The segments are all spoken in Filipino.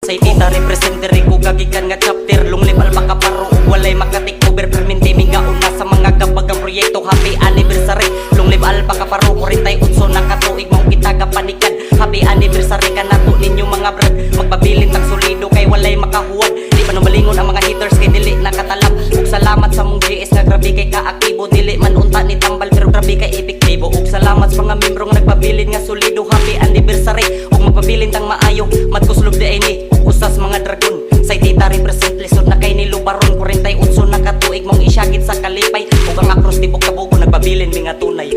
Say tita representer ko gagikan nga chapter. Lunglib al makaparo ug walay makatik over. Perminti minga una sa mga kabagang proyekto. Happy anniversary. Lunglib al makaparo 48 na katuig mong kita kapanikan. Happy anniversary ka nato ninyo mga brad. Magpabilin tag solido kay walay makahuwad. Di pa malingon ang mga haters kay dili nakatalab. Ug salamat sa mong GS nga grabe kay kaaktibo. Dili man unta ni tambal pero grabe kay epektibo. Ug salamat sa mga membrong nagpabilin nga solido. Happy anniversary. Ug magpabilin tang maayo. Magkuslog di ay ni usas mga dragon. Say tita represent lisod na kay nilubaron. 48 na katuig mong isyagit sa kalipay. Ug ang akros tibok kabugo nagpabilin mi nga tunay.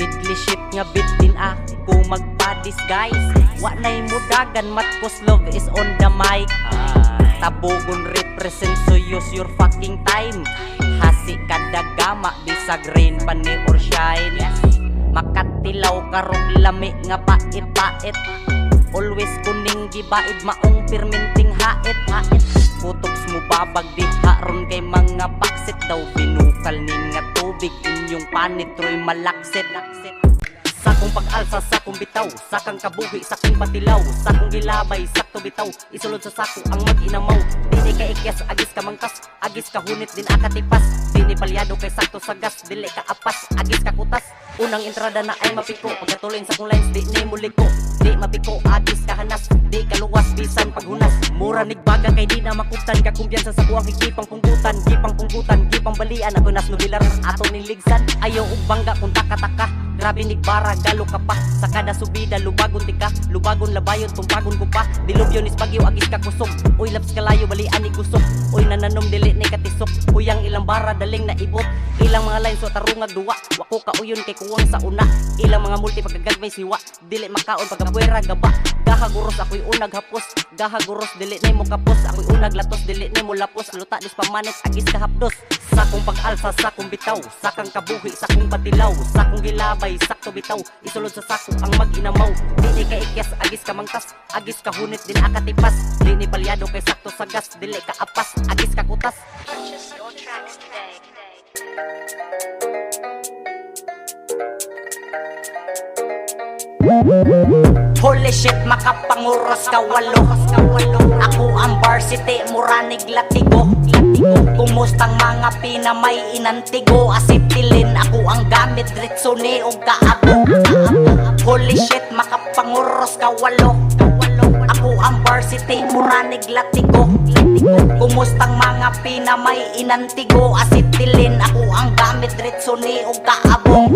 Deadly shit nga bitin ako magpa-disguise. Wa na'y mudagan mat COZLOV is on the mic. Tabugon represent so use your fucking time. Hasi kada gama bisag rain pani or shine. Makatilaw karong lami nga pait-pait. Always kuning gibaid maong perminting hait. Kutoks mo babag diha ron kay mga baksit daw. Binukal ning nga tubig inyong panit troy malaksit. Sakong pag-alsa, sakong bitaw, sakang kabuhi, sakong patilaw, sakong gilabay, sakto bitaw, isulod sa sako ang mag-inamaw. Dili ka ikyas, agis ka mangkas, agis ka hunit din akatipas. Dini palyado kay sakto sa gas, dili ka apas, agis ka kutas. Unang entrada na ay mapiko, pagkatuloy sa kong lines, di ni muliko. Di mapiko, agis ka hanas, di kaluwas, bisan paghunas. Mura nigbaga kay di na makutan, kakumbiyansa sa kuwang higipang punggutan, gipang balian, ako nas nubilar, ato niligsan. Ayaw ug bangga kung taka-taka, grabe nigbara, galo ka pa. Sa kada subida, lubagon tika, lubagon labayon, tumpagon ko pa. Dilubyon is bagyo, agis ka kusog. Uy laps kalayo, balian ni gusok. Uy nananom, dili ni katisok. Uy ang ilang bara, daling naibot. Ilang mga lines, so tarungag duwa. Wako ka uyon kay kuwang sa una. Ilang mga multi pagkagagmay siwa. Dili makaon pagkapuera gaba. Gahaguros ako'y unag hapos. Gahaguros dili ni mo kapos. Ako'y unag latos, dili ni mo lapos. Luta dis pamanet, agis ka hapdos. Sakong pag-alsa, sakong bitaw, sakang kabuhi, sakong patilaw, sakong gilabay, sakto bitaw, isulod sa sako ang mag-inamaw. Dili ka ikyas, agis ka mangkas, agis ka hunit din akatipas. Dini palyado kay sakto sa gas, dili ka apas, agis ka kutas. Purchase your tracks today. Holy shit, makapanguros ka walo. Ako ang varsity, muranig latigo. Kumustang mga pinamay inantigo. Asiptilin, ako ang gamit, ritsuni o kaabo. Holy shit, makapanguros ka walo. Ako ang varsity, muranig latigo. Kumustang mga pinamay inantigo. Asiptilin, ako ang gamit, ritsuni o kaabo.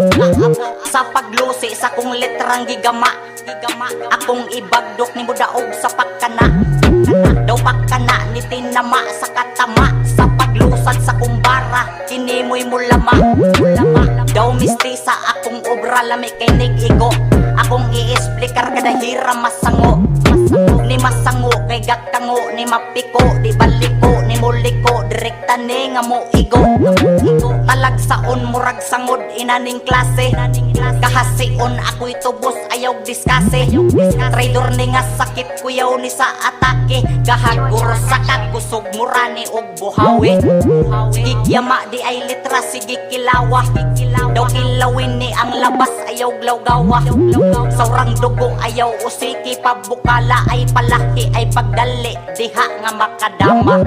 Sa paglusi, sa kong letrang gigama, akong ibagdok ni mudaog sa pagkana. Daw pagkana ni tinama sa katama. Sa paglusad sa kumbara, kinimoy mo lama. Daw mistisa akong obra lami kay nig-igo. Akong i-explicar kada hira masango. Ni masango kay gakango, ni mapiko, di baliko, ni muliko, direkta ni nga mo igo. Talag saon murag sangod inaning klase. Kahasion ako'y tubos ayaw diskase. Traidor ni nga sakit kuyaw ni sa atake. Gahaguros sa kagusog murani og buhawi. Gigyama di ay litra sige kilawa. Daw kilawin ni ang labas ayaw glawgawa. Saurang dugo ayaw usiki pabukala. Ay palaki ay pagdali diha nga makadama.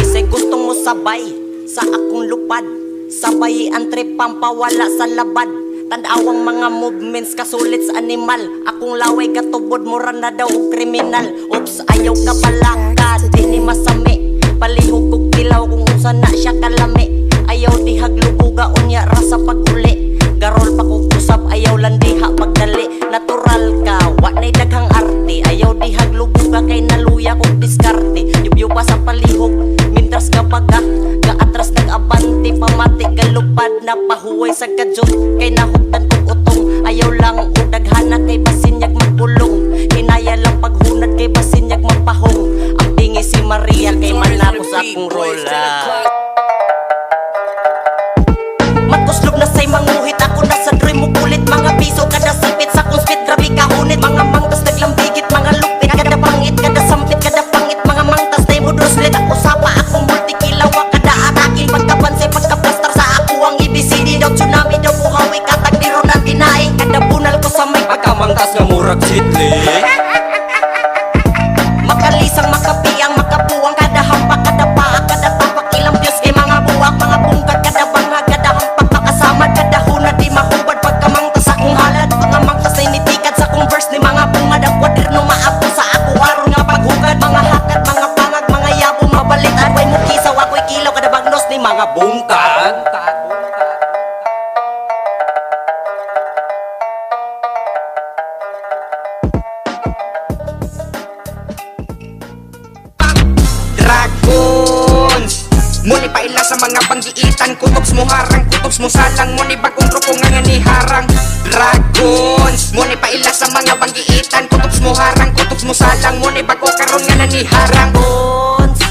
Isay gustong mo sabay sa akong lupad. Sabay ang trip pampawala sa labad. Tandawang mga movements kasulit sa animal. Akong laway katubod mura na daw og kriminal. Oops ayaw ka balakad di ni masami. Palihog kog tilaw kung unsa na siya kalami. Ayaw dihag lubuga unya rasa pag-uli. Garol pa kog usab ayaw lang diha pagdali. Natural ka wa nay daghang arte. Ayaw dihag lubuga kay naluya kog diskarte. Yubyo pa sa palihog mintras gabaga. Gaatras nag-abanti pamati galupad na pahuway sa kadyot. Kay nahugdan kog utong. Ayaw lang og daghana kay basinyag magpulong. Hinaya lang paghunad kay basinyag magpahong. Ang tingi si Maria kay manako sa akong rola. Magkuslog na say manguhit ako na sa dream mo kulit. Mga piso kada sipit sa kong spit grabe kahunit. Mga mangtas naglambigit mga lupit. Kada pangit kada sampit kada pangit. Mga mangtas na ibudroslit ako sapa akong multikilawa. Kada atakin pagkapansay pagkaplastar sa ako ang ABCD daw tsunami daw buhawi katag. Muni paila sa mga banggiitan, kutubs mo harang, kutubs mo salang, muni bagong grupo nga ni harang. Dragons, muni paila sa mga banggiitan, kutubs mo harang, kutubs mo salang, muni bago karon nga ni harang. Dragons,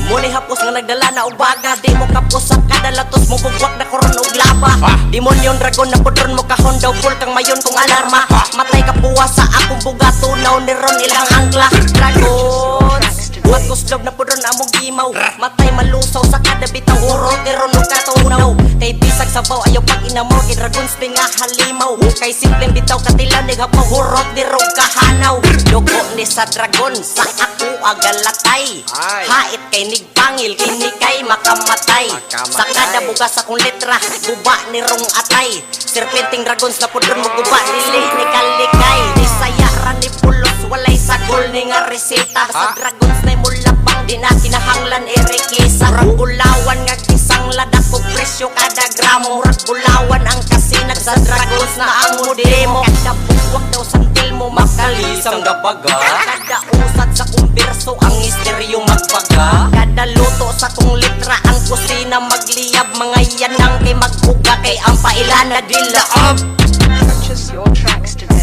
muni hapos nga nagdala na ubaga, di mo kapos sa kadalatos mo bugwak na koron og laba. Demonyon dragon na pudron mo kahon daw full kang mayon kong alarma. Matay ka puwa sa akong buga, tunaw ni ron ilang angkla. Dragons, buhat COZLOV na pudron among gimaw, matay malusaw sa kada bitang urot ni ron og katunaw. Kay bisag sabaw ayaw pag inamor, kay dragons di nga halimaw. Kay simpleng bitaw katilaw ni hapang hurot ni ron kahanaw. Dugo ni sa dragon sa ako agalatay, hait kay nigpangil kini kay makamatay. Sa kada bugas akong letra guba ni rong atay, serpenting dragons na pudron mo guba dili ni kalikay. Bisaya ra ni pulos walay sagol ni nga reseta, sa dragons na mulapang di na kinahanglan irikisa. Murag bulawan nga kisang ladak ko presyo kada gramo, murag bulawan ang kasinag sa dragons na ang modemo. Kada buwak daw santil mo makalisang dabaga, kada usad sa kong berso ang isteryo magbaga, kada luto sa kong litra ang kusina magliyab. Mga yanang kay magbuga kay ang pailan na dilaab. Purchase your tracks today.